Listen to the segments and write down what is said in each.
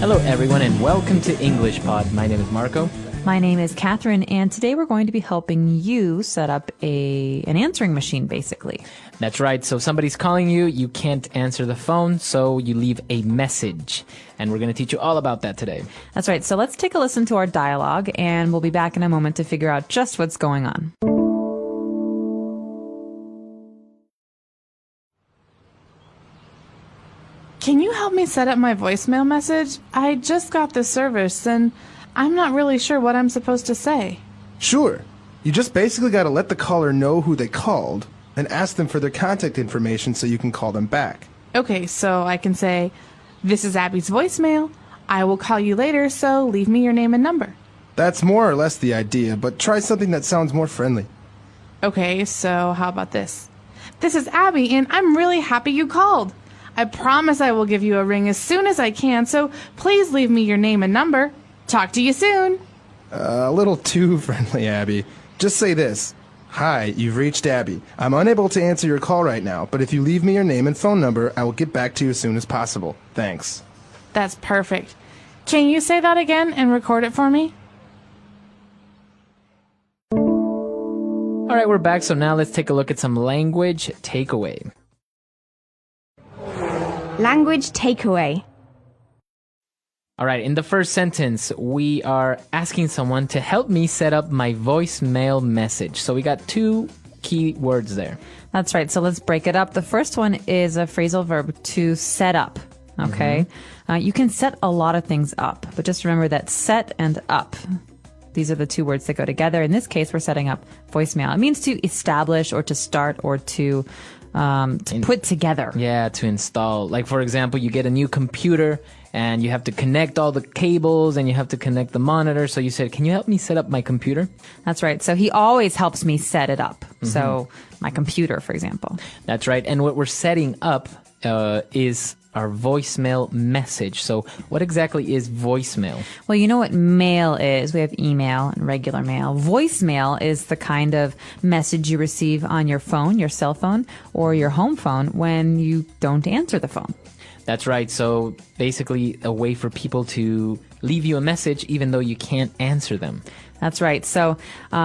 Hello everyone and welcome to English Pod. My name is Marco. My name is Catherine, and today we're going to be helping you set up an answering machine, basically. That's right. So somebody's calling you, you can't answer the phone, so you leave a message. And we're going to teach you all about that today. That's right. So let's take a listen to our dialogue, and we'll be back in a moment to figure out just what's going on. Can you help me set up my voicemail message? I just got this service, and I'm not really sure what I'm supposed to say. Sure. You just basically got to let the caller know who they called and ask them for their contact information so you can call them back. Okay, so I can say, "This is Abby's voicemail. I will call you later, so leave me your name and number." That's more or less the idea, but try something that sounds more friendly. Okay, so how about this? "This is Abby, and I'm really happy you called. I promise I will give you a ring as soon as I can, so please leave me your name and number. Talk to you soon." A little too friendly, Abby. Just say this. "Hi, you've reached Abby. I'm unable to answer your call right now, but if you leave me your name and phone number, I will get back to you as soon as possible. Thanks." That's perfect. Can you say that again and record it for me? All right, we're back. So now let's take a look at some language takeaway. Language takeaway. All right, in the first sentence, we are asking someone to help me set up my voicemail message. So we got two key words there. That's right. So let's break it up. The first one is a phrasal verb, to set up. Okay? You can set a lot of things up, but just remember that set and up, these are the two words that go together. In this case, we're setting up voicemail. It means to establish or to start or to put together. Yeah, to install. Like, for example, you get a new computer and you have to connect all the cables and you have to connect the monitor. So you said, "Can you help me set up my computer?" That's right. So he always helps me set it up. So my computer, for example. That's right. And what we're setting up is our voicemail message. So what exactly is voicemail? Well, you know what mail is. We have email and regular mail. Voicemail is the kind of message you receive on your phone, your cell phone, or your home phone when you don't answer the phone. That's right. So basically a way for people to leave you a message even though you can't answer them. That's right. So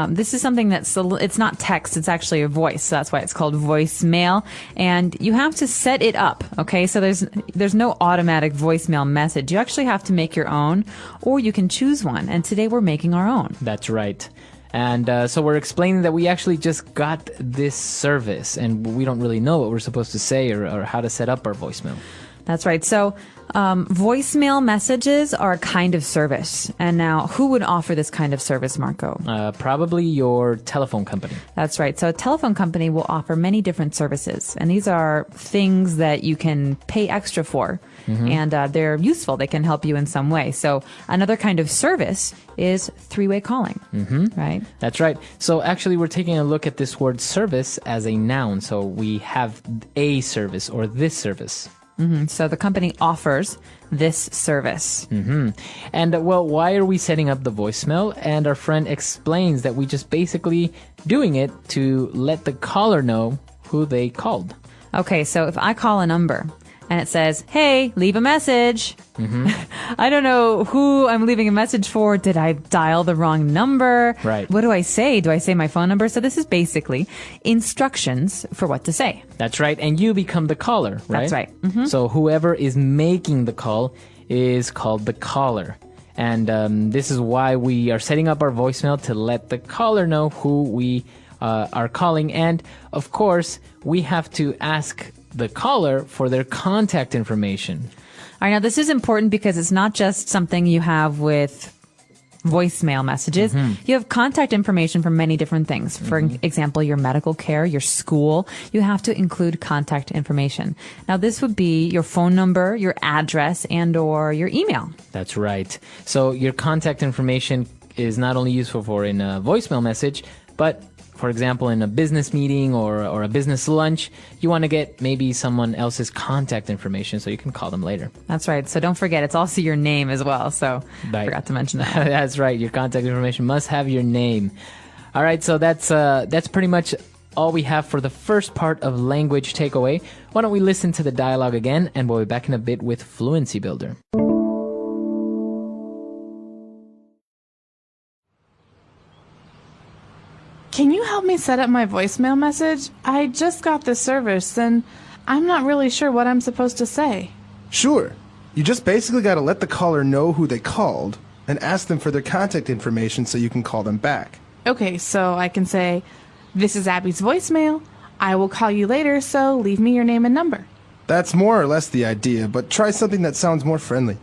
this is something it's not text, it's actually a voice. So that's why it's called voicemail. And you have to set it up, okay? So there's no automatic voicemail message. You actually have to make your own, or you can choose one. And today we're making our own. That's right. And so we're explaining that we actually just got this service and we don't really know what we're supposed to say or how to set up our voicemail. That's right. So voicemail messages are a kind of service. And now, who would offer this kind of service, Marco? Probably your telephone company. That's right. So a telephone company will offer many different services. And these are things that you can pay extra for. And they're useful. They can help you in some way. So another kind of service is three-way calling, right? That's right. So actually, we're taking a look at this word service as a noun. So we have a service or this service. So the company offers this service. And well, why are we setting up the voicemail? And our friend explains that we just basically doing it to let the caller know who they called. Okay, so if I call a number and it says, "Hey, leave a message." I don't know who I'm leaving a message for. Did I dial the wrong number? Right. What do I say? Do I say my phone number? So this is basically instructions for what to say. That's right. And you become the caller, right? That's right. So whoever is making the call is called the caller. And this is why we are setting up our voicemail, to let the caller know who we are calling. And of course, we have to ask the caller for their contact information. All right, now this is important because it's not just something you have with voicemail messages. You have contact information for many different things. For example, your medical care, your school, you have to include contact information. Now, this would be your phone number, your address, and or your email. That's right. So your contact information is not only useful for in a voicemail message, but for example, in a business meeting or a business lunch, you want to get maybe someone else's contact information so you can call them later. That's right. So don't forget, it's also your name as well. So I forgot to mention that. That's right. Your contact information must have your name. All right. So that's pretty much all we have for the first part of language takeaway. Why don't we listen to the dialogue again, and we'll be back in a bit with Fluency Builder. me set up my voicemail message? I just got this service and I'm not really sure what I'm supposed to say. Sure. You just basically got to let the caller know who they called and ask them for their contact information so you can call them back. Okay, so I can say, "This is Abby's voicemail. I will call you later, so leave me your name and number." That's more or less the idea, but try something that sounds more friendly.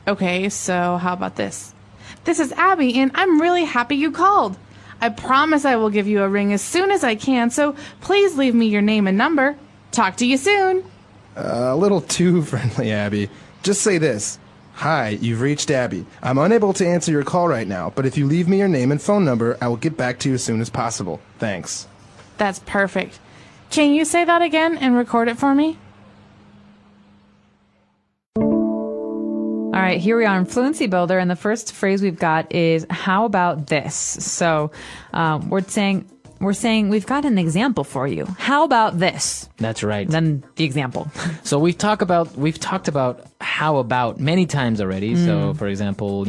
Okay, so how about this? "This is Abby, and I'm really happy you called. I promise I will give you a ring as soon as I can, so please leave me your name and number. Talk to you soon." A little too friendly, Abby. Just say this. "Hi, you've reached Abby. I'm unable to answer your call right now, but if you leave me your name and phone number, I will get back to you as soon as possible. Thanks." That's perfect. Can you say that again and record it for me? All right, here we are in Fluency Builder, and the first phrase we've got is "how about this?" So we're saying we've got an example for you. How about this? That's right. Then the example. So we've talked about how about many times already. So for example,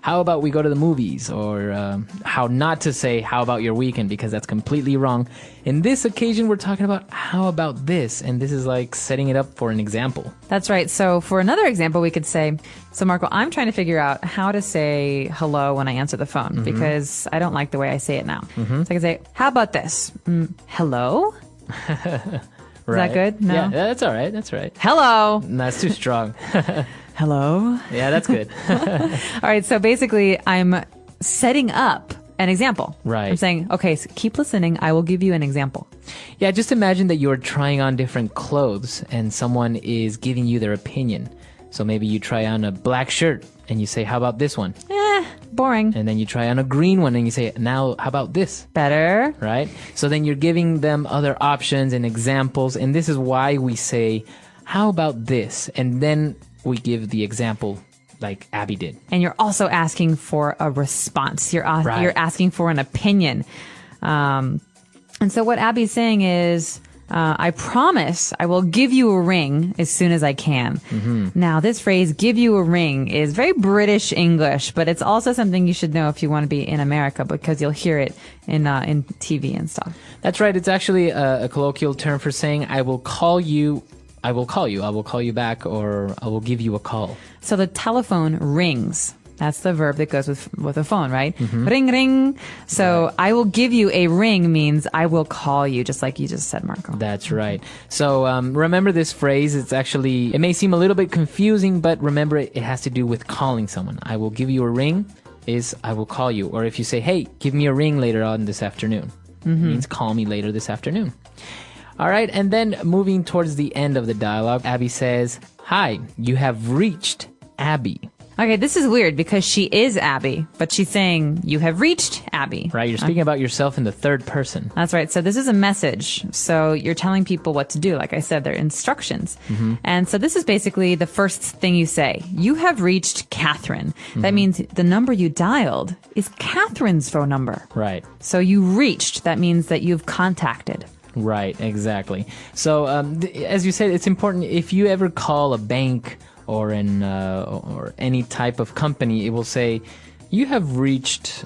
how about we go to the movies, or how not to say how about your weekend, because that's completely wrong. In this occasion, we're talking about how about this, and this is like setting it up for an example. That's right. So for another example, we could say, so Marco, I'm trying to figure out how to say hello when I answer the phone because I don't like the way I say it now. So I can say, "How about this? Hello?" Is that good? No? Yeah, that's all right. That's right. Hello. That's too strong. Hello. Yeah, that's good. All right. So basically, I'm setting up an example. Right. I'm saying, okay, so keep listening. I will give you an example. Yeah, just imagine that you're trying on different clothes and someone is giving you their opinion. So maybe you try on a black shirt and you say, "How about this one?" Boring. And then you try on a green one and you say, "Now, how about this?" Better. Right? So then you're giving them other options and examples. And this is why we say, "How about this?" And then we give the example like Abby did. And you're also asking for a response. You're asking for an opinion. And so what Abby's saying is, I promise I will give you a ring as soon as I can. Now, this phrase, "give you a ring," is very British English, but it's also something you should know if you want to be in America, because you'll hear it in TV and stuff. That's right. It's actually a colloquial term for saying, I will call you back, or I will give you a call. So the telephone rings. That's the verb that goes with a phone, right? Ring, ring. So Right. I will give you a ring means I will call you, just like you just said, Marco. That's right. So remember this phrase. It may seem a little bit confusing, but remember it has to do with calling someone. I will give you a ring is I will call you. Or if you say, "Hey, give me a ring later on this afternoon," it means call me later this afternoon. All right, and then moving towards the end of the dialogue, Abby says, "Hi, you have reached Abby." Okay, this is weird because she is Abby, but she's saying, "You have reached Abby." Right, you're speaking about yourself in the third person. That's right. So this is a message. So you're telling people what to do. Like I said, they're instructions. And so this is basically the first thing you say. You have reached Catherine. That means the number you dialed is Catherine's phone number. Right. So you reached. That means that you've contacted. Right, exactly. So as you said, it's important if you ever call a bank or any type of company, it will say, "You have reached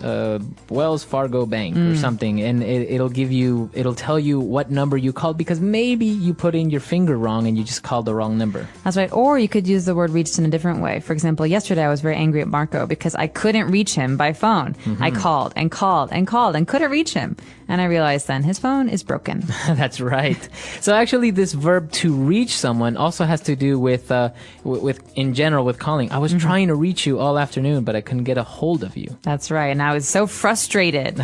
Wells Fargo Bank," or something, and it'll tell you what number you called, because maybe you put in your finger wrong and you just called the wrong number. That's right. Or you could use the word reached in a different way. For example, yesterday I was very angry at Marco because I couldn't reach him by phone. I called and called and called and couldn't reach him. And I realized then his phone is broken. That's right. So actually this verb "to reach someone" also has to do with in general with calling. I was trying to reach you all afternoon, but I couldn't get a hold of you. That's right. And I was so frustrated.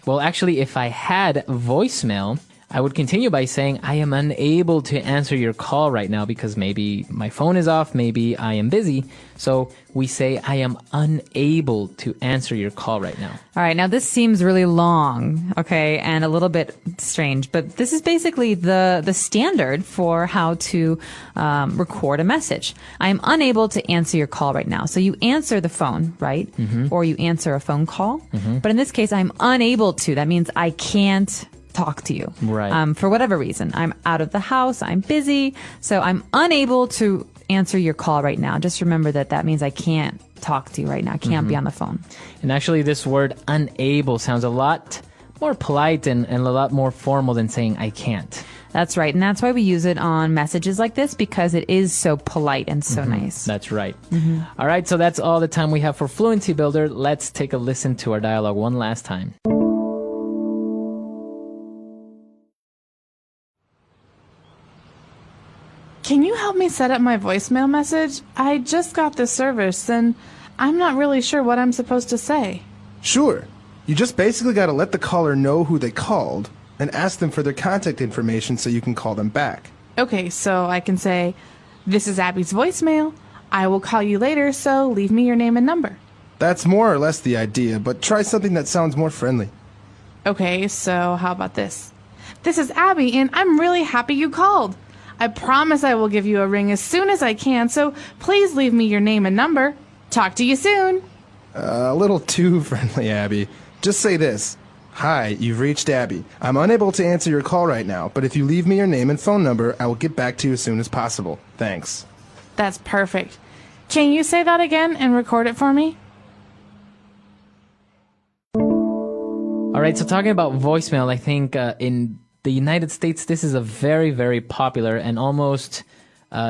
Well, actually, if I had voicemail, I would continue by saying, "I am unable to answer your call right now because maybe my phone is off, maybe I am busy." So we say, "I am unable to answer your call right now." All right. Now, this seems really long, okay, and a little bit strange, but this is basically the standard for how to record a message. I am unable to answer your call right now. So you answer the phone, right? Or you answer a phone call. But in this case, I'm unable to. That means I can't talk to you. Right. For whatever reason. I'm out of the house. I'm busy. So I'm unable to answer your call right now. Just remember that means I can't talk to you right now. I can't be on the phone. And actually, this word "unable" sounds a lot more polite and a lot more formal than saying I can't. That's right. And that's why we use it on messages like this, because it is so polite and so nice. That's right. All right, so that's all the time we have for Fluency Builder. Let's take a listen to our dialogue one last time. Can you help me set up my voicemail message? I just got this service and I'm not really sure what I'm supposed to say. Sure. You just basically got to let the caller know who they called and ask them for their contact information so you can call them back. Okay, so I can say, "This is Abby's voicemail. I will call you later, so leave me your name and number." That's more or less the idea, but try something that sounds more friendly. Okay, so how about this? "This is Abby, and I'm really happy you called. I promise I will give you a ring as soon as I can, so please leave me your name and number. Talk to you soon." A little too friendly, Abby. Just say this. "Hi, you've reached Abby. I'm unable to answer your call right now, but if you leave me your name and phone number, I will get back to you as soon as possible. Thanks." That's perfect. Can you say that again and record it for me? All right, so talking about voicemail, I think in the United States, this is a very, very popular and almost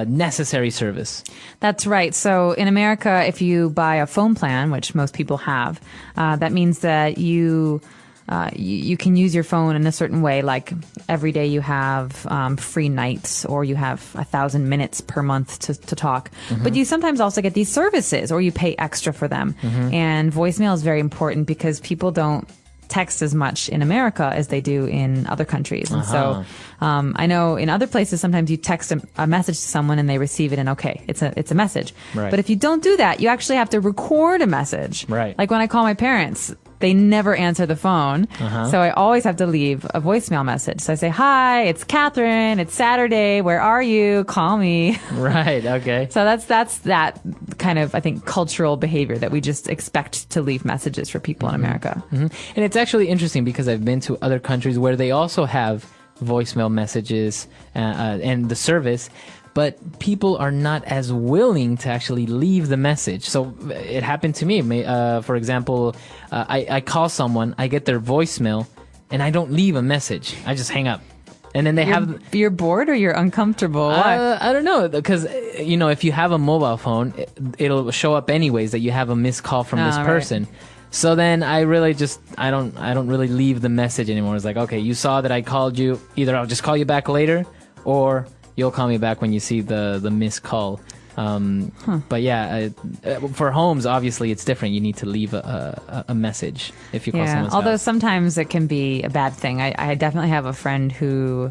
necessary service. That's right. So in America, if you buy a phone plan, which most people have, that means that you can use your phone in a certain way, like every day you have free nights, or you have 1,000 minutes per month to talk. But you sometimes also get these services, or you pay extra for them. And voicemail is very important because people don't text as much in America as they do in other countries. And so I know in other places sometimes you text a message to someone and they receive it and okay, it's a message. Right. But if you don't do that, you actually have to record a message. Right. Like when I call my parents, they never answer the phone. So I always have to leave a voicemail message. So I say, "Hi, it's Catherine. It's Saturday. Where are you? Call me." Right, okay. So that's that kind of, I think, cultural behavior that we just expect to leave messages for people in America. And it's actually interesting because I've been to other countries where they also have voicemail messages and the service, but people are not as willing to actually leave the message. So it happened to me. For example, I call someone, I get their voicemail, and I don't leave a message. I just hang up. And then You're bored or you're uncomfortable? Why? I don't know, because if you have a mobile phone, it'll show up anyways that you have a missed call from this person. Right. So then I really I don't really leave the message anymore. It's like, okay, you saw that I called you. Either I'll just call you back later, or you'll call me back when you see the missed call. But yeah, for homes, obviously it's different. You need to leave a message if you call someone's although house. sometimes it can be a bad thing. I definitely have a friend who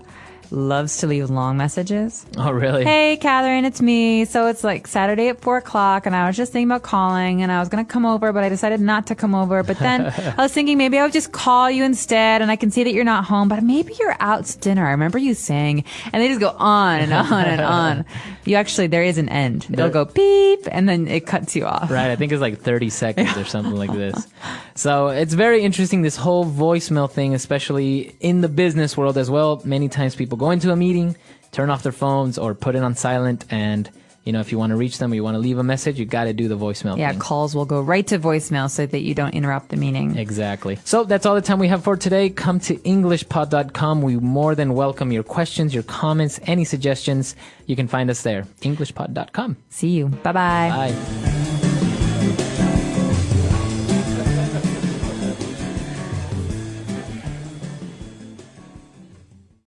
loves to leave long messages. Oh, really? "Hey, Catherine, it's me. So it's like Saturday at 4:00, and I was just thinking about calling, and I was going to come over, but I decided not to come over. But then I was thinking maybe I would just call you instead, and I can see that you're not home, but maybe you're out to dinner. I remember you saying," and they just go on and on and on. There is an end. It'll go beep, and then it cuts you off. Right, I think it's like 30 seconds or something like this. So it's very interesting, this whole voicemail thing, especially in the business world as well. Many times people go into a meeting, turn off their phones, or put it on silent, and if you want to reach them or you want to leave a message, you got to do the voicemail thing. Calls will go right to voicemail so that you don't interrupt the meeting. Exactly. So that's all the time we have for today. Come to EnglishPod.com. We more than welcome your questions, your comments, any suggestions. You can find us there. EnglishPod.com. See you. Bye-bye. Bye.